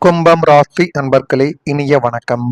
கும்பம் ராசி அன்பர்களே, இனிய வணக்கம்.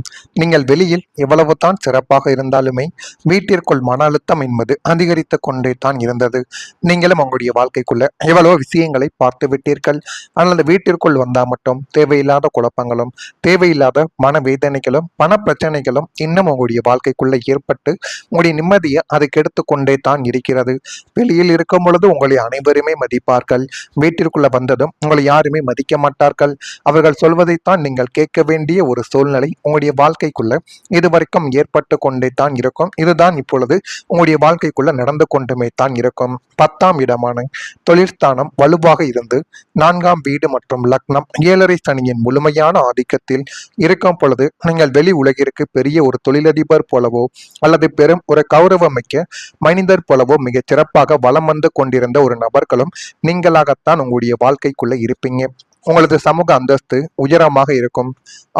நீங்கள் வெளியில் எவ்வளவு தான் சிறப்பாக இருந்தாலுமே வீட்டிற்குள் மன அழுத்தம் என்பது அதிகரித்து கொண்டே தான் இருந்தது. நீங்களும் உங்களுடைய வாழ்க்கைக்குள்ள எவ்வளவோ விஷயங்களை பார்த்து விட்டீர்கள். அல்லது வீட்டிற்குள் வந்தால் மட்டும் தேவையில்லாத குழப்பங்களும் தேவையில்லாத மனவேதனைகளும் பண பிரச்சனைகளும் இன்னும் உங்களுடைய வாழ்க்கைக்குள்ள ஏற்பட்டு உங்களுடைய நிம்மதியை அதை கெடுத்து கொண்டே தான் இருக்கிறது. வெளியில் இருக்கும் பொழுது உங்களை அனைவருமே மதிப்பார்கள். வீட்டிற்குள்ள வந்ததும் உங்களை யாருமே மதிக்க மாட்டார்கள். அவர்கள் சொல்வதைத்தான் நீங்கள் கேட்க வேண்டிய ஒரு சூழ்நிலை உங்களுடைய வாழ்க்கைக்குள்ள இதுவரைக்கும் ஏற்பட்டு கொண்டே தான் இருக்கும். இதுதான் இப்பொழுது உங்களுடைய வாழ்க்கைக்குள்ள நடந்து கொண்டுமே தான் இருக்கும். 10ஆம் இடமான தொழிற்ஸ்தானம் வலுவாக இருந்து 4ஆம் வீடு மற்றும் லக்னம் 7.5 சனியின் முழுமையான ஆதிக்கத்தில் இருக்கும் பொழுது நீங்கள் வெளி உலகிற்கு பெரிய ஒரு தொழிலதிபர் போலவோ அல்லது பெரும் ஒரு கௌரவமிக்க மனிதர் போலவோ மிக சிறப்பாக வலம் வந்து கொண்டிருந்த ஒரு நபர்களும் நீங்களாகத்தான் உங்களுடைய வாழ்க்கைக்குள்ள இருப்பீங்க. உங்களது சமூக அந்தஸ்து உயரமாக இருக்கும்.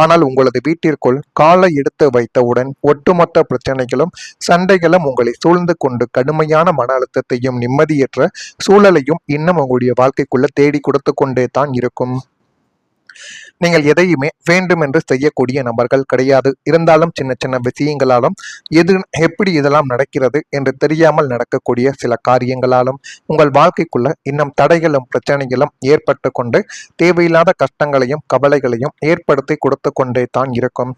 ஆனால் உங்களது வீட்டிற்குள் காலை எடுத்து வைத்தவுடன் ஒட்டுமொத்த பிரச்சனைகளும் சண்டைகளும் உங்களை சூழ்ந்து கொண்டு கடுமையான மன அழுத்தத்தையும் நிம்மதியற்ற சூழலையும் இன்னும் உங்களுடைய வாழ்க்கைக்குள்ள தேடி கொடுத்து கொண்டே தான் இருக்கும். நீங்கள் எதையுமே வேண்டும் என்று செய்யக்கூடிய நபர்கள் கிடையாது. இருந்தாலும் சின்ன சின்ன விஷயங்களாலும் எப்படி இதெல்லாம் நடக்கிறது என்று தெரியாமல் நடக்கக்கூடிய சில காரியங்களாலும் உங்கள் வாழ்க்கைக்குள்ள இன்னும் தடைகளும் பிரச்சனைகளும் ஏற்பட்டு கொண்டு தேவையில்லாத கஷ்டங்களையும் கவலைகளையும் ஏற்படுத்தி கொடுத்து கொண்டே தான் இருக்கும்.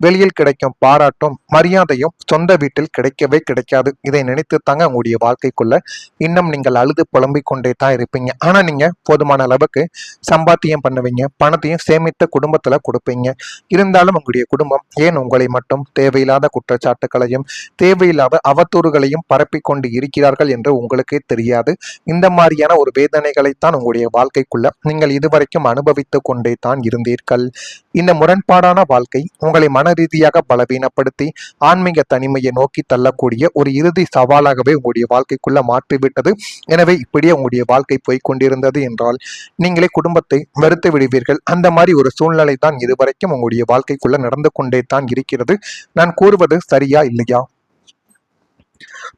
வெளியில் கிடைக்கும் பாராட்டும் மரியாதையும் சொந்த வீட்டில் கிடைக்கவே கிடைக்காது. இதை நினைத்து தாங்க உங்களுடைய வாழ்க்கைக்குள்ள இன்னும் நீங்கள் அழுது புலம்பிக் கொண்டே தான் இருப்பீங்க. ஆனா நீங்க போதுமான அளவுக்கு சம்பாத்தியம் பண்ணுவீங்க, பணத்தையும் சேமித்து குடும்பத்துல கொடுப்பீங்க. இருந்தாலும் உங்களுடைய குடும்பம் ஏன் உங்களை மட்டும் தேவையில்லாத குற்றச்சாட்டுகளையும் தேவையில்லாத அவதூறுகளையும் பரப்பிக் கொண்டு இருக்கிறார்கள் என்று உங்களுக்கே தெரியாது. இந்த மாதிரியான ஒரு வேதனைகளைத்தான் உங்களுடைய வாழ்க்கைக்குள்ள நீங்கள் இதுவரைக்கும் அனுபவித்துக் கொண்டே தான் இருந்தீர்கள். இந்த முரண்பாடான வாழ்க்கை உங்களை மன ரீதியாக பலவீனப்படுத்தி ஆன்மீக தனிமையை நோக்கி தள்ளக்கூடிய ஒரு இறுதி சவாலாகவே உங்களுடைய வாழ்க்கைக்குள்ள மாற்றிவிட்டது. எனவே இப்படியே உங்களுடைய வாழ்க்கை போய்கொண்டிருந்தது என்றால் நீங்களே குடும்பத்தை வெறுத்து விடுவீர்கள். அந்த மாதிரி ஒரு சூழ்நிலை தான் இதுவரைக்கும் உங்களுடைய வாழ்க்கைக்குள்ள நடந்து கொண்டே தான் இருக்கிறது. நான் கூறுவது சரியா இல்லையா?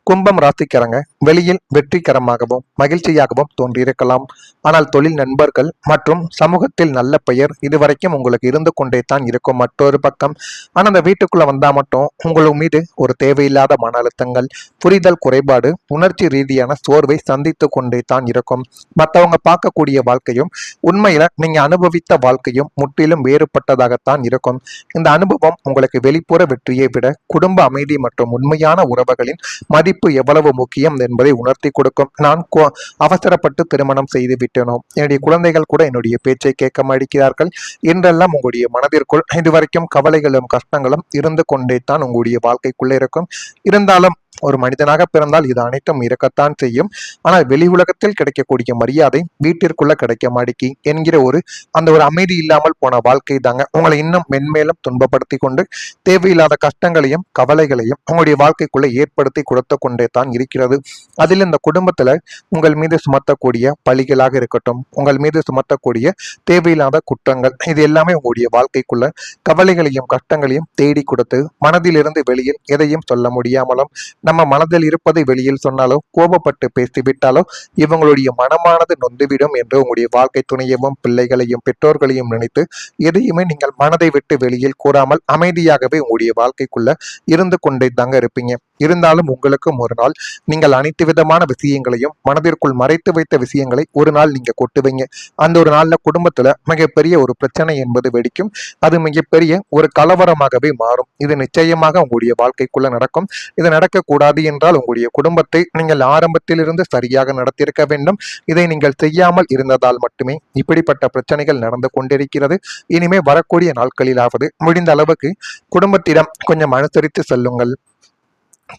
கும்பம் ராசிக்காரங்க வெளியில் வெற்றிகரமாகவும் மகிழ்ச்சியாகவும் தோன்றியிருக்கலாம். ஆனால் தொழில் நண்பர்கள் மற்றும் சமூகத்தில் நல்ல பெயர் இதுவரைக்கும் உங்களுக்கு இருந்து கொண்டே தான் இருக்கும். மற்றொரு பக்கம் ஆனால் அந்த வீட்டுக்குள்ள வந்தா மட்டும் உங்களுக்கு மீது ஒரு தேவையில்லாத மன அழுத்தங்கள், புரிதல் குறைபாடு, உணர்ச்சி ரீதியான சோர்வை சந்தித்து கொண்டே தான் இருக்கும். மற்றவங்க பார்க்கக்கூடிய வாழ்க்கையும் உண்மையில நீங்க அனுபவித்த வாழ்க்கையும் முற்றிலும் வேறுபட்டதாகத்தான் இருக்கும். இந்த அனுபவம் உங்களுக்கு வெளிப்புற வெற்றியை விட குடும்ப அமைதி மற்றும் உண்மையான உறவுகளின் மதிப்பு எவ்வளவு முக்கியம் என்பதை உணர்த்தி கொடுக்கும். நான் அவசரப்பட்டு திருமணம் செய்து விட்டேனோ, என்னுடைய குழந்தைகள் கூட என்னுடைய பேச்சை கேட்க மாட்டேங்கிறார்கள் என்றெல்லாம் உங்களுடைய மனதிற்குள் இதுவரைக்கும் கவலைகளும் கஷ்டங்களும் இருந்து கொண்டே தான் உங்களுடைய வாழ்க்கைக்குள்ளே இருக்கும். இருந்தாலும் ஒரு மனிதனாக பிறந்தால் இது அனைத்தும் இருக்கத்தான் செய்யும். ஆனால் வெளி உலகத்தில் கிடைக்கக்கூடிய மரியாதை வீட்டிற்குள்ள கிடைக்க மாட்டேங்கி என்கிற அந்த ஒரு அமைதி இல்லாமல் போன வாழ்க்கை தாங்க உங்களை இன்னும் மென்மேலும் துன்பப்படுத்தி கொண்டு தேவையில்லாத கஷ்டங்களையும் கவலைகளையும் உங்களுடைய வாழ்க்கைக்குள்ள ஏற்படுத்தி கொடுத்து கொண்டே தான் இருக்கிறது. அதில் இந்த குடும்பத்துல உங்கள் மீது சுமத்தக்கூடிய பழிகளாக இருக்கட்டும், உங்கள் மீது சுமத்தக்கூடிய தேவையில்லாத குற்றங்கள், இது எல்லாமே உங்களுடைய வாழ்க்கைக்குள்ள கவலைகளையும் கஷ்டங்களையும் தேடி கொடுத்து மனதிலிருந்து வெளியில் எதையும் சொல்ல முடியாமலும் நம்ம மனதில் இருப்பதை வெளியில் சொன்னாலோ கோபப்பட்டு பேசிவிட்டாலோ இவங்களுடைய மனமானது நொந்துவிடும் என்று உங்களுடைய வாழ்க்கை துணையவும் பிள்ளைகளையும் பெற்றோர்களையும் நினைத்து எதையுமே நீங்கள் மனதை விட்டு வெளியில் கூறாமல் அமைதியாகவே உங்களுடைய வாழ்க்கைக்குள்ள இருந்து கொண்டே தாங்க இருப்பீங்க. இருந்தாலும் உங்களுக்கும் ஒரு நாள் நீங்கள் அனைத்து விதமான விஷயங்களையும் மனதிற்குள் மறைத்து வைத்த விஷயங்களை ஒரு நாள் நீங்க கொட்டுவீங்க. அந்த ஒரு நாள்ல குடும்பத்துல மிகப்பெரிய ஒரு பிரச்சனை என்பது வெடிக்கும். அது மிகப்பெரிய ஒரு கலவரமாகவே மாறும். இது நிச்சயமாக உங்களுடைய வாழ்க்கைக்குள்ள நடக்கும். இது நடக்கக்கூடாது என்றால் உங்களுடைய குடும்பத்தை நீங்கள் ஆரம்பத்திலிருந்து சரியாக நடத்தியிருக்க வேண்டும். இதை நீங்கள் செய்யாமல் இருந்ததால் மட்டுமே இப்படிப்பட்ட பிரச்சனைகள் நடந்து கொண்டிருக்கிறது. இனிமே வரக்கூடிய நாட்களிலாவது முடிந்த அளவுக்கு குடும்பத்திடம் கொஞ்சம் அனுசரித்து செல்லுங்கள்.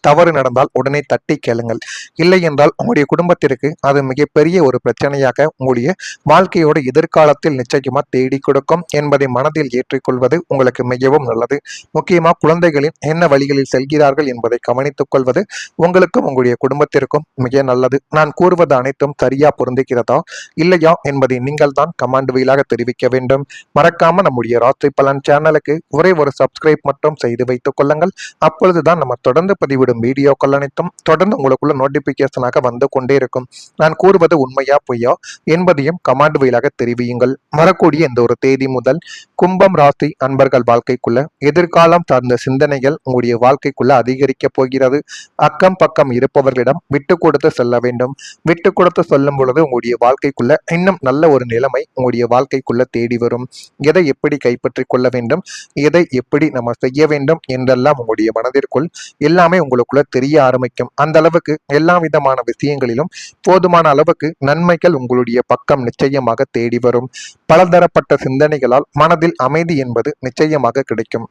தவறு நடந்தால் உடனே தட்டி கேளுங்கள். இல்லை என்றால் உங்களுடைய குடும்பத்திற்கு அது மிகப்பெரிய ஒரு பிரச்சனையாக உங்களுடைய வாழ்க்கையோட எதிர்காலத்தில் நிச்சயமா தேடி கொடுக்கும் என்பதை மனதில் ஏற்றிக்கொள்வது உங்களுக்கு மிகவும் நல்லது. முக்கியமா குழந்தைகளின் என்ன வழிகளில் செல்கிறார்கள் என்பதை கவனித்துக் கொள்வது உங்களுக்கும் உங்களுடைய குடும்பத்திற்கும் மிக நல்லது. நான் கூறுவது அனைத்தும் சரியா பொருந்துகிறதா இல்லையா என்பதை நீங்கள் தான் கமெண்ட் வாயிலாக தெரிவிக்க வேண்டும். மறக்காம நம்முடைய ராசி பலன் சேனலுக்கு ஒரே ஒரு சப்ஸ்கிரைப் மட்டும் செய்து வைத்துக் கொள்ளுங்கள். அப்பொழுதுதான் நம்ம தொடர்ந்து பதிவிடும் வீடியோக்கள் அனைத்தும் தொடர்ந்து உங்களுக்குள்ள நோட்டிபிகேஷனாக வந்து கொண்டே இருக்கும். நான் கூறுவது உண்மையா பொய்யா என்பதையும் கமெண்ட் வாயிலாக தெரிவியுங்கள். வரக்கூடிய இந்த ஒரு தேதி முதல் கும்பம் ராசி அன்பர்கள் வாழ்க்கைக்குள்ள எதிர்காலம் சார்ந்த சிந்தனைகள் உங்களுடைய வாழ்க்கைக்குள்ள அதிகரிக்க போகிறது. அக்கம் பக்கம் இருப்பவர்களிடம் விட்டு கொடுத்து செல்ல வேண்டும். விட்டு கொடுத்து சொல்லும் பொழுது உங்களுடைய வாழ்க்கைக்குள்ள இன்னும் நல்ல ஒரு நிலைமை உங்களுடைய வாழ்க்கைக்குள்ள தேடி வரும். எதை எப்படி கைப்பற்றிக் கொள்ள வேண்டும், எதை எப்படி நம்ம செய்ய வேண்டும் என்றெல்லாம் உங்களுடைய மனதிற்குள் எல்லாமே உங்களுக்குள்ள தெரிய ஆரம்பிக்கும். அந்த அளவுக்கு எல்லா விதமான விஷயங்களிலும் போதுமான அளவுக்கு நன்மைகள் உங்களுடைய பக்கம் நிச்சயமாக தேடி வரும். பலதரப்பட்ட சிந்தனைகளால் மனதில் அமைதி என்பது நிச்சயமாக கிடைக்கும்.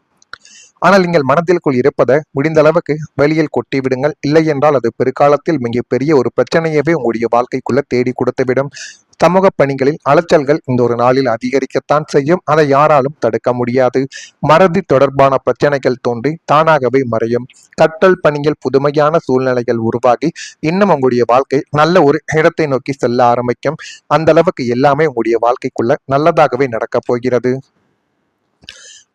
ஆனால் நீங்கள் மனதிற்குள் இருப்பதை முடிந்த அளவுக்கு வெளியில் கொட்டி விடுங்கள். இல்லை என்றால் அது பிற்காலத்தில் மிகப்பெரிய ஒரு பிரச்சனையவே உங்களுடைய வாழ்க்கைக்குள்ள தேடி கொடுத்துவிடும். சமூக பணிகளில் அலைச்சல்கள் இந்த ஒரு நாளில் அதிகரிக்கத்தான் செய்யும். அதை யாராலும் தடுக்க முடியாது. மறதி தொடர்பான பிரச்சனைகள் தோன்றி தானாகவே மறையும். கற்றல் பணியில் புதுமையான சூழ்நிலைகள் உருவாகி இன்னும் உங்களுடைய வாழ்க்கை நல்ல ஒரு இடத்தை நோக்கி செல்ல ஆரம்பிக்கும். அந்த அளவுக்கு எல்லாமே உங்களுடைய வாழ்க்கைக்குள்ள நல்லதாகவே நடக்கப் போகிறது.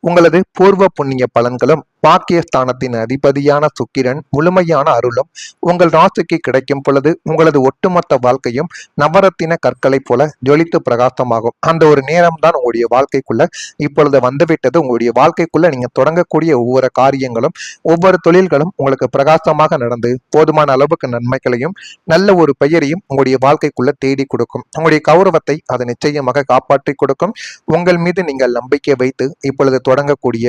உங்களது பூர்வ புண்ணிய பலன்களும் பாக்கியஸ்தானத்தின் அதிபதியான சுக்கிரன் முழுமையான அருளும் உங்கள் ராசிக்கு கிடைக்கும் பொழுது உங்களது ஒட்டுமொத்த வாழ்க்கையும் நவரத்தின கற்களை போல ஜொலித்து பிரகாசமாகும். அந்த ஒரு நேரம் தான் உங்களுடைய வாழ்க்கைக்குள்ள இப்பொழுது வந்துவிட்டது. உங்களுடைய வாழ்க்கைக்குள்ள நீங்க தொடங்கக்கூடிய ஒவ்வொரு காரியங்களும் ஒவ்வொரு தொழில்களும் உங்களுக்கு பிரகாசமாக நடந்து போதுமான அளவுக்கு நன்மைகளையும் நல்ல ஒரு பெயரையும் உங்களுடைய வாழ்க்கைக்குள்ள தேடி கொடுக்கும். உங்களுடைய கௌரவத்தை அது நிச்சயமாக காப்பாற்றி கொடுக்கும். உங்கள் மீது நீங்கள் நம்பிக்கை வைத்து இப்பொழுது தொடங்கக்கூடிய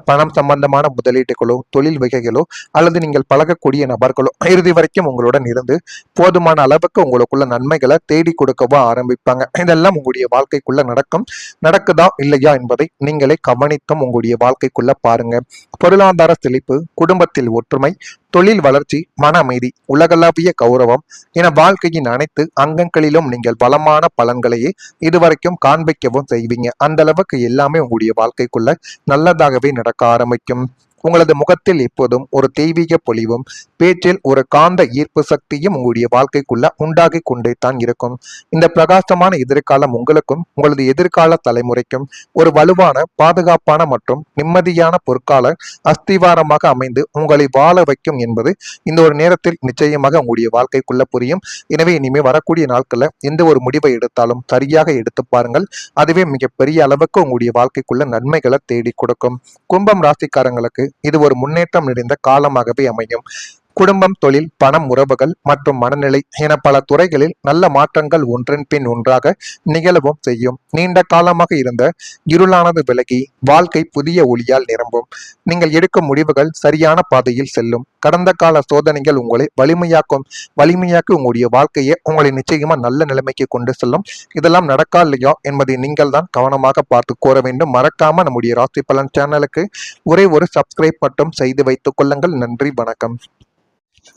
பணம் சம்பந்தமான முதலீட்டுகளோ தொழில் வகைகளோ அல்லது நீங்கள் பழகக்கூடிய நபர்களோ இறுதி வரைக்கும் உங்களுடன் இருந்து போதுமான அளவுக்கு உங்களுக்குள்ள நன்மைகளை தேடி கொடுக்கவோ ஆரம்பிப்பாங்க. இதெல்லாம் உங்களுடைய வாழ்க்கைக்குள்ள நடக்குதா இல்லையா என்பதை நீங்களே கவனித்தும் உங்களுடைய வாழ்க்கைக்குள்ள பாருங்க. பொருளாதார செழிப்பு, குடும்பத்தில் ஒற்றுமை, தொழில் வளர்ச்சி, மன அமைதி, உலகளாவிய கௌரவம் என வாழ்க்கையின் அனைத்து அங்கங்களிலும் நீங்கள் பலமான பலன்களையே இதுவரைக்கும் காண்பிக்கவும் செய்வீங்க. அந்த அளவுக்கு எல்லாமே உங்களுடைய வாழ்க்கைக்குள்ள நல்லதாகவே நடக்க ஆரம்பிக்கும். உங்களது முகத்தில் எப்போதும் ஒரு தெய்வீக பொலிவும் பேச்சில் ஒரு காந்த ஈர்ப்பு சக்தியும் உங்களுடைய வாழ்க்கைக்குள்ள உண்டாகி கொண்டே தான் இருக்கும். இந்த பிரகாசமான எதிர்காலம் உங்களுக்கும் உங்களது எதிர்கால தலைமுறைக்கும் ஒரு வலுவான பாதுகாப்பான மற்றும் நிம்மதியான பொற்கால அஸ்திவாரமாக அமைந்து உங்களை வாழ வைக்கும் என்பது இந்த ஒரு நேரத்தில் நிச்சயமாக உங்களுடைய வாழ்க்கைக்குள்ள புரியும். எனவே இனிமே வரக்கூடிய நாட்கள்ல எந்த ஒரு முடிவை எடுத்தாலும் சரியாக எடுத்து பாருங்கள். அதுவே மிகப்பெரிய அளவுக்கு உங்களுடைய வாழ்க்கைக்குள்ள நன்மைகளை தேடி கொடுக்கும். கும்பம் ராசிக்காரங்களுக்கு இது ஒரு முன்னேற்றம் நிறைந்த காலமாகவே அமையும். குடும்பம், தொழில், பணம், உறவுகள் மற்றும் மனநிலை என பல துறைகளில் நல்ல மாற்றங்கள் ஒன்றன் பின் ஒன்றாக நிகழவும் செய்யும். நீண்ட காலமாக இருந்த இருளானது விலகி வாழ்க்கை புதிய ஒளியால் நிரம்பும். நீங்கள் எடுக்கும் முடிவுகள் சரியான பாதையில் செல்லும். கடந்த கால சோதனைகள் உங்களை வலிமையாக்கி உங்களுடைய வாழ்க்கையை உங்களை நிச்சயமா நல்ல நிலைமைக்கு கொண்டு செல்லும். இதெல்லாம் நடக்கா இல்லையா என்பதை நீங்கள் தான் கவனமாக பார்த்து கூற வேண்டும். மறக்காம நம்முடைய ராசி பலன் சேனலுக்கு ஒரே ஒரு சப்ஸ்கிரைப் மட்டும் செய்து வைத்துக் கொள்ளுங்கள். நன்றி, வணக்கம்.